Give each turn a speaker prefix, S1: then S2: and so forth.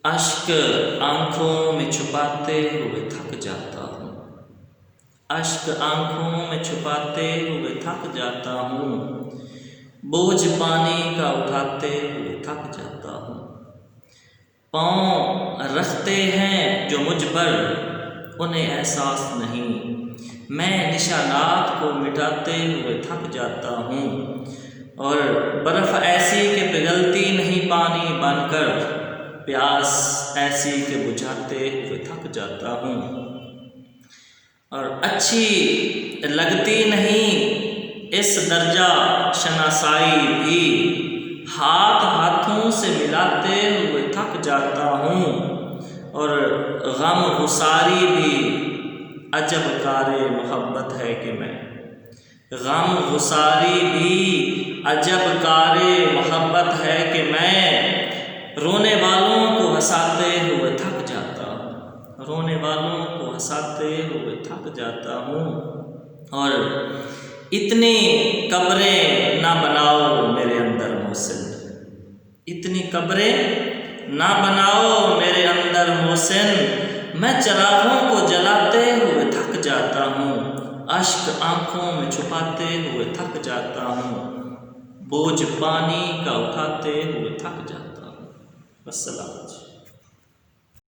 S1: اشک آنکھوں میں چھپاتے ہوئے تھک جاتا ہوں، اشک آنکھوں میں چھپاتے ہوئے تھک جاتا ہوں، بوجھ پانی کا اٹھاتے ہوئے تھک جاتا ہوں۔ پاؤں رکھتے ہیں جو مجھ پر انہیں احساس نہیں، میں نشانات کو مٹاتے ہوئے تھک جاتا ہوں، اور برف ایسی کہ پگھلتی نہیں پانی بن کر، پیاس ایسی کہ بجھاتے ہوئے تھک جاتا ہوں، اور اچھی لگتی نہیں اس درجہ شناسائی بھی، ہاتھ ہاتھوں سے ملاتے ہوئے تھک جاتا ہوں، اور غم گساری بھی عجب کار محبت ہے کہ میں، غم گساری بھی عجب کار محبت ہے کہ میں، رونے والوں کو ہنساتے ہوئے تھک جاتا ہوں، رونے والوں کو ہنساتے ہوئے تھک جاتا ہوں، اور اتنی قبریں نہ بناؤ میرے اندر محسن، اتنی قبریں نہ بناؤ میرے اندر محسن، میں چراغوں کو جلاتے ہوئے تھک جاتا ہوں، اشک آنکھوں میں چھپاتے ہوئے تھک جاتا ہوں، بوجھ پانی کا اٹھاتے ہوئے تھک جاتا ہوں۔ السلام علیکم۔